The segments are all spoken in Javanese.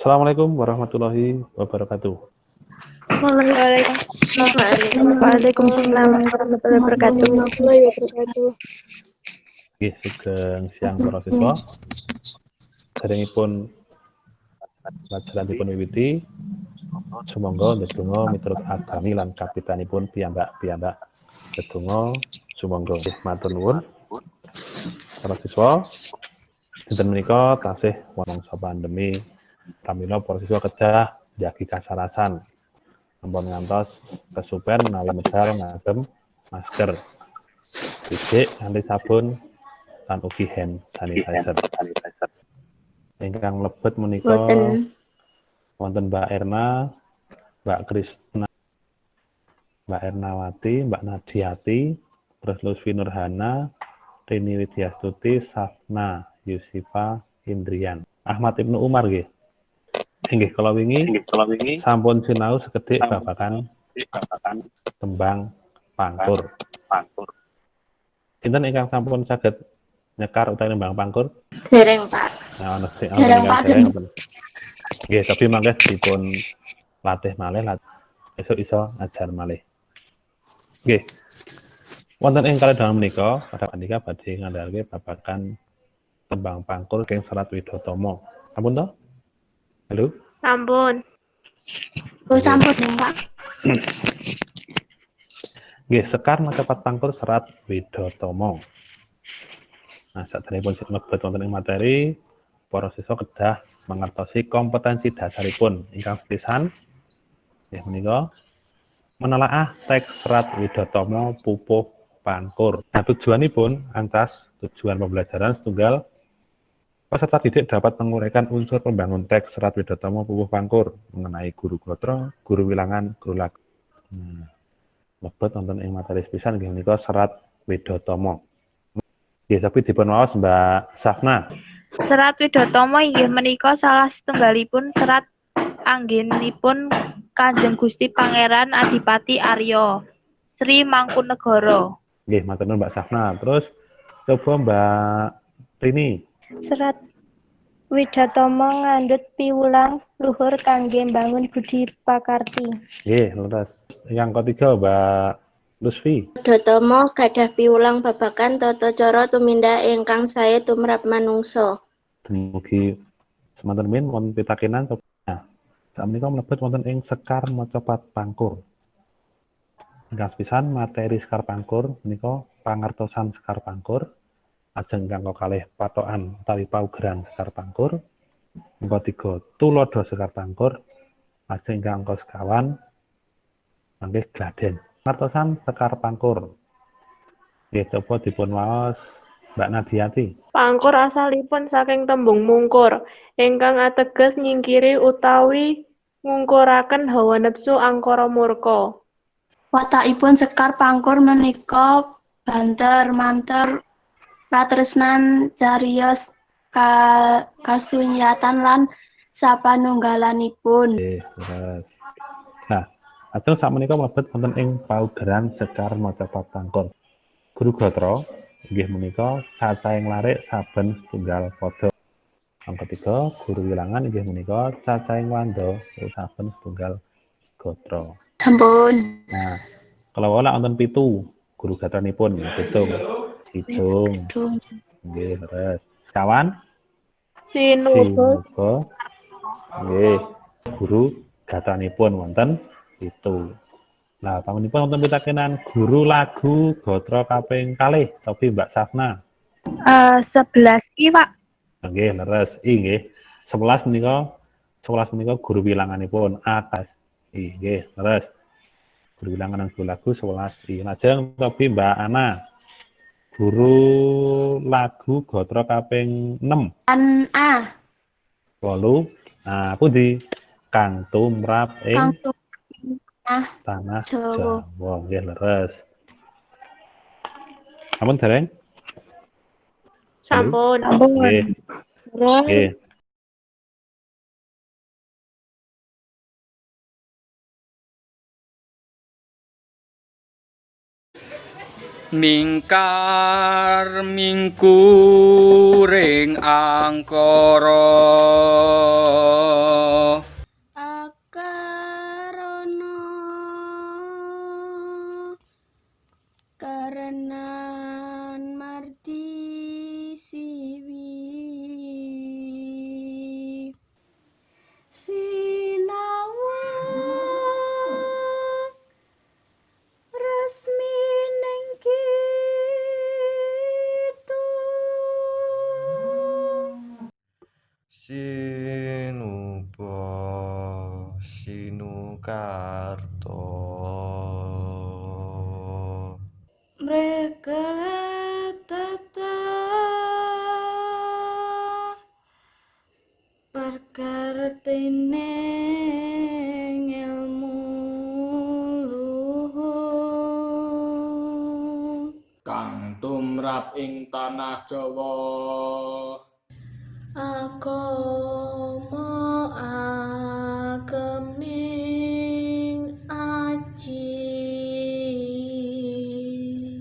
Assalamualaikum warahmatullahi wabarakatuh. Waalaikumsalam warahmatullahi wabarakatuh. Oke, sugeng siang para siswa. Derengipun pelajaran dipun wiwiti, sumangga ndedonga miturut agami lan kapitanipun piyambak-piyambak. Ndedonga sumangga. Matur nuwun. Para siswa, dinten menika tasih mangsa pandemi pramila para siswa kedah njagi kasarasan. Ampun ngantos kesupen menawi medal ngagem masker. Becik nganti sabun lan ugi hand sanitizer. Ingkang mlebet menika wonten Mbak Erna, Mbak Krisna, Mbak Ernawati, Mbak Nadiati, terus Lutfi Nurhana, Rini Widyastuti, Safna, Yusifa, Indrian. Ahmad Ibnu Umar nggih. Inggih kala wingi sampun sinau sekedhik babagan tembang pangkur. Sinten ingkang sampun saged nyekar utawi tembang pangkur? Dereng, Pak. Nah, ana sing dereng. Nggih, tapi mangke dipun latih malih esuk iso ngajar malih. Nggih. Wonten ing kalih menika pada pandika badhe ngandharake babagan tembang pangkur keng Serat Widatama. Ampun to? Halo? Sampun. Sampun, Pak. Nggih, sekar macapat pangkur Serat Widatama. Nah, saderengipun mlebet wonten ing materi, para siswa kedah mangertosi kompetensi dasaripun ingkang pisan nggih menika menelaah teks Serat Widatama pupuh pangkur. Nah, tujuanipun ancas tujuan pembelajaran setunggal peserta didik dapat menguraikan unsur pembangun teks Serat Widatama pupuh pangkur mengenai guru gatra, guru wilangan, guru lagu. Mlebet wonten ing materi pisan nggih menika Serat Widatama. Nggih, tapi dipun waos Mbak Safna. Serat Widatama inggih menika salah setunggalipun serat anggenipun Kanjeng Gusti Pangeran Adipati Arya, Sri Mangkunegara. Nggih, matur nuwun Mbak Safna. Terus coba Mbak Rini. Serat Widatama ngandhut piwulang luhur kangge mbangun budi pakarti. Nggih, leres. Yang ketiga Mbak Lutfi. Widatama gadah piwulang babagan tata cara tumindak ingkang sae tumrap manungsa. Dumugi semanten min wonten pitakenan nah, sakmenika mlebet wonten ing sekar macapat pangkur. Ingkang sepisan materi sekar pangkur menika pangertosan sekar pangkur, ajeng ingkang kalih patokan utawi paugeran sekar pangkur. Ingkang tiga tulodo sekar pangkur, ajeng ingkang sekawan mangke gladen. Pangertosan sekar pangkur. Nggih, coba dipun waos Mbak Nadiati. Pangkur asalipun saking tembung mungkur, ingkang ateges nyingkiri utawi ngungkuraken hawa nepsu angkara murka. Watakipun sekar pangkur menika banter manter katresnan cariyos kasunyatan lan sapanunggalanipun. Terus. Nah, ajeng sakmenika mlebet wonten ing paugeran sekar macapat pangkur. Guru gatra inggih menika cacahing larik saben setunggal pada. Yang ketiga, guru wilangan inggih menika cacahing wanda saben setunggal gatra. Sampun. Nah, kalau ora wonten 7 guru gatranipun hitung. Nggih, terus. Sekawan? Sinuga. Nggih. Guru gatranipun wonten 7. Nah, pangunipun wonten pitakenan guru lagu gatra kaping kalih, tapi Mbak Safna. 11 iki, Pak. Nggih, leres. Nggih. 11 menika guru wilanganipun atas. Nggih, leres. Guru wilangan dan guru lagu 11. Lajeng tapi Mbak Ana. Guru lagu gatra kaping 6. A. 8. Nah, pundi? Kang tumrap ing tanah Jawa. Nggih, leres. Ampun dereng? Sampun. Nggih. Nggih. Mingkar mingkuring angkara Sinukarto. Mrekeretata perkartining ilmu luhur kang tumrap ing tanah Jawa. agama ageming aji.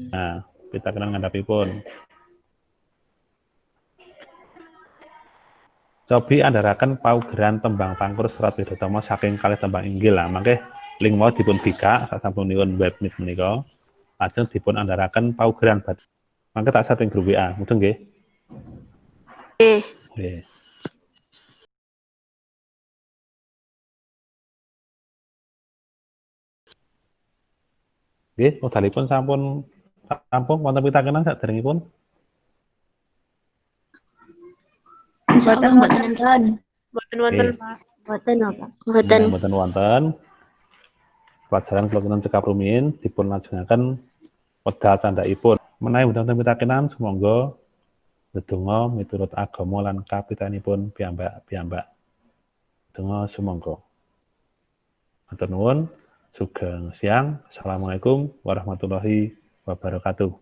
Nah, pitakenan ngandhapipun. Cobi andharaken paugeran tembang pangkur serat Widhatama saking kalih tembang inggil. Lah, mangke link mau dipun bikak sasampunipun webmeet menika. Lajeng dipun andharaken paugeran bat. Mangke tak setting grup WA, mudeng nggih? Nggih. Nggih, wekdalipun sampun rampung wonten pitakenan saderengipun. Insyaallah mboten enten. Mboten wonten, Nggih. Pak. Mboten apa? Mboten. Mboten wonten. Pelajaran kula kinten cekap rumiyin dipun lajengaken wekdal candhaipun. Menawi wonten pitakenan sumangga ndedonga miturut agama lan kapitanipun piyambak-piyambak. Donga sumangga. Matur nuwun. Sugeng siang. Assalamualaikum warahmatullahi wabarakatuh.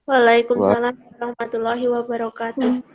Waalaikumsalam warahmatullahi wabarakatuh.